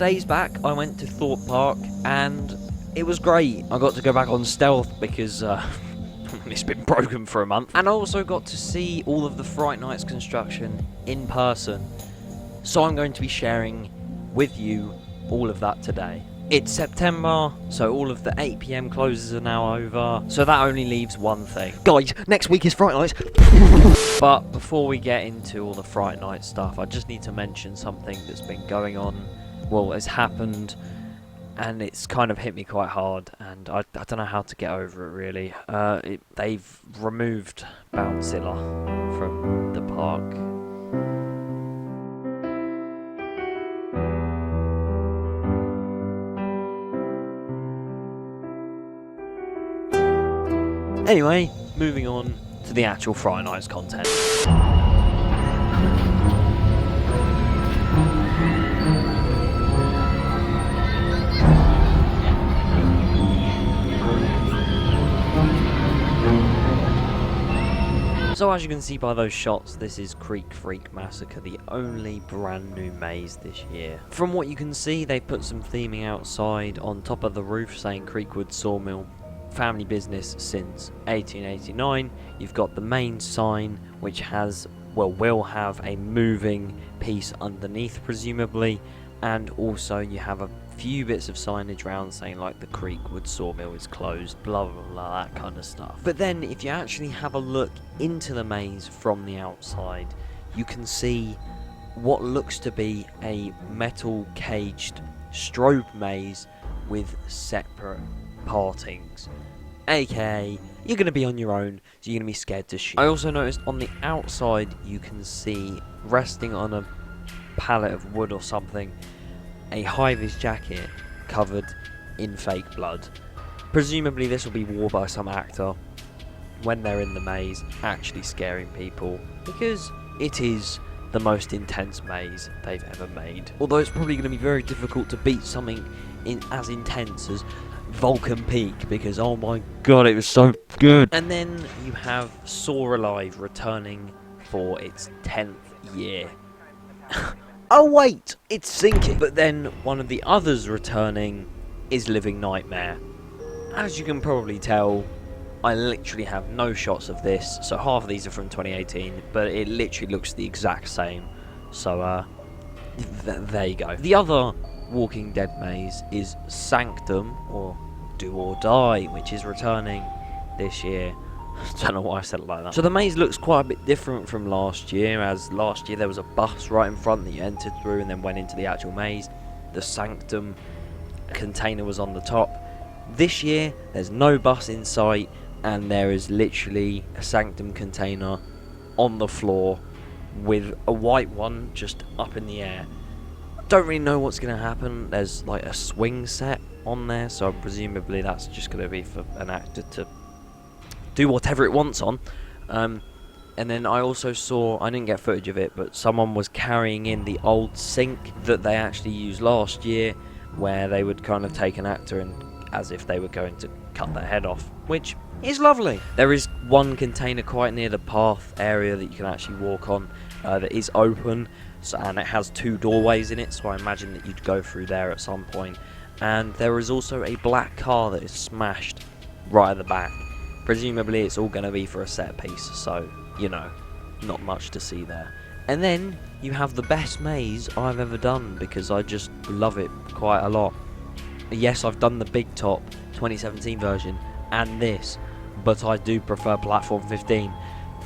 days back, I went to Thorpe Park, and it was great. I got to go back on stealth because it's been broken for a month. And I also got to see all of the Fright Nights construction in person. So I'm going to be sharing with you all of that today. It's September, so all of the 8 PM closes are now over. So that only leaves one thing. Guys, next week is Fright Nights. But before we get into all the Fright Night stuff, I just need to mention something that's been going on. Well, it's happened, and it's kind of hit me quite hard, and I don't know how to get over it, really. They've removed Scylla from the park. Anyway, moving on to the actual Fright Nights content. So as you can see by those shots, this is Creek Freak Massacre, the only brand new maze this year. From what you can see, they put some theming outside on top of the roof saying Creekwood Sawmill, family business since 1889. You've got the main sign, which has, well, will have a moving piece underneath presumably, and also you have a few bits of signage around saying like the Creekwood Sawmill is closed, blah blah blah, that kind of stuff. But then if you actually have a look into the maze from the outside, you can see what looks to be a metal caged strobe maze with separate partings, aka you're going to be on your own, so you're going to be scared to shoot. I also noticed on the outside you can see, resting on a pallet of wood or something, a high-vis jacket covered in fake blood. Presumably this will be worn by some actor when they're in the maze, actually scaring people, because it is the most intense maze they've ever made. Although it's probably going to be very difficult to beat something as intense as Vulcan Peak, because oh my god, it was so good. And then you have Saw Alive returning for its 10th year. Oh wait, it's sinking. But then one of the others returning is Living Nightmare. As you can probably tell, I literally have no shots of this, so half of these are from 2018, but it literally looks the exact same. So there you go. The other Walking Dead maze is Sanctum, or Do or Die, which is returning this year. I don't know why I said it like that. So the maze looks quite a bit different from last year, as last year there was a bus right in front that you entered through and then went into the actual maze. The Sanctum container was on the top. This year there's no bus in sight, and there is literally a Sanctum container on the floor with a white one just up in the air. Don't really know what's going to happen. There's like a swing set on there, so presumably that's just going to be for an actor to do whatever it wants on. And then I also saw, I didn't get footage of it, but someone was carrying in the old sink that they actually used last year, where they would kind of take an actor and as if they were going to cut their head off, which is lovely. There is one container quite near the path area that you can actually walk on that is open, so, and it has 2 doorways in it, so I imagine that you'd go through there at some point. And there is also a black car that is smashed right at the back. Presumably it's all going to be for a set piece, so, you know, not much to see there. And then you have the best maze I've ever done, because I just love it quite a lot. Yes, I've done the Big Top 2017 version and this, but I do prefer Platform 15.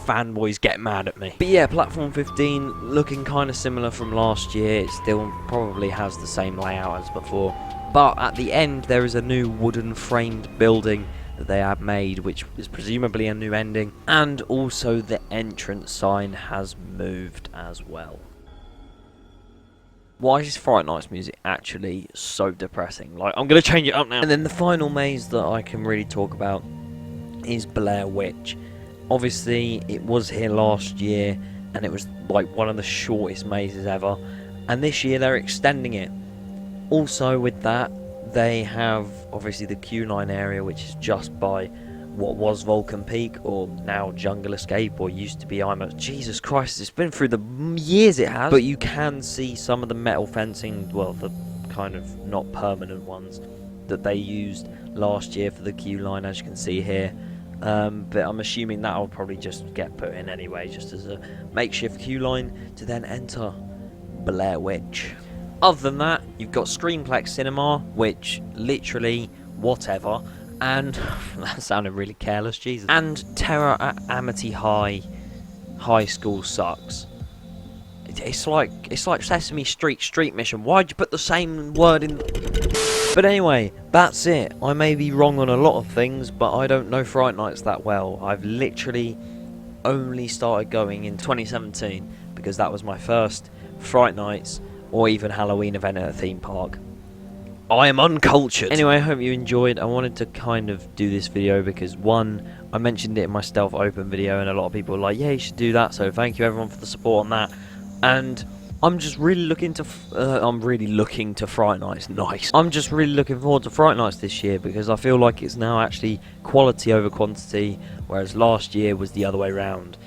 Fanboys get mad at me. But yeah, Platform 15 looking kind of similar from last year. It still probably has the same layout as before, but at the end there is a new wooden framed building that they have made, which is presumably a new ending, and also the entrance sign has moved as well. Why is Fright Nights music actually so depressing? Like, I'm going to change it up now. And then the final maze that I can really talk about is Blair Witch. Obviously, it was here last year, and it was like one of the shortest mazes ever. And this year, they're extending it. Also, with that, they have, obviously, the Q9 area, which is just by what was Vulcan Peak, or now Jungle Escape, or used to be Jesus Christ, it's been through the years it has. But you can see some of the metal fencing, well, the kind of not permanent ones that they used last year for the queue line, as you can see here. But I'm assuming that'll probably just get put in anyway, just as a makeshift queue line to then enter Blair Witch. Other than that, you've got Screenplex Cinema, which literally whatever, and that sounded really careless, Jesus. And Terror at Amity High School sucks. It's like Sesame Street Mission. Why'd you put the same word in? But anyway, that's it. I may be wrong on a lot of things, but I don't know Fright Nights that well. I've literally only started going in 2017 because that was my first Fright Nights or even Halloween event at a theme park. I am uncultured. Anyway, I hope you enjoyed. I wanted to kind of do this video because, one, I mentioned it in my Stealth Open video and a lot of people were like, yeah, you should do that, so thank you everyone for the support on that. And I'm just really looking to Fright Nights. Nice. I'm just really looking forward to Fright Nights this year because I feel like it's now actually quality over quantity, whereas last year was the other way around.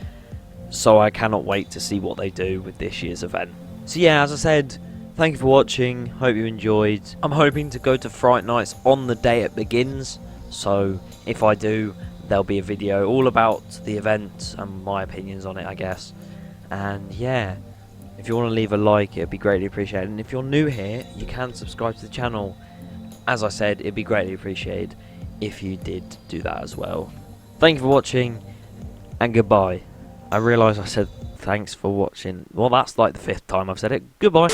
So I cannot wait to see what they do with this year's event. So yeah, as I said, thank you for watching. Hope you enjoyed. I'm hoping to go to Fright Nights on the day it begins. So if I do, there'll be a video all about the event and my opinions on it, I guess. And yeah. If you want to leave a like, it'd be greatly appreciated. And if you're new here, you can subscribe to the channel. As I said, it'd be greatly appreciated if you did do that as well. Thank you for watching, and goodbye. I realise I said thanks for watching. Well, that's like the 5th time I've said it. Goodbye.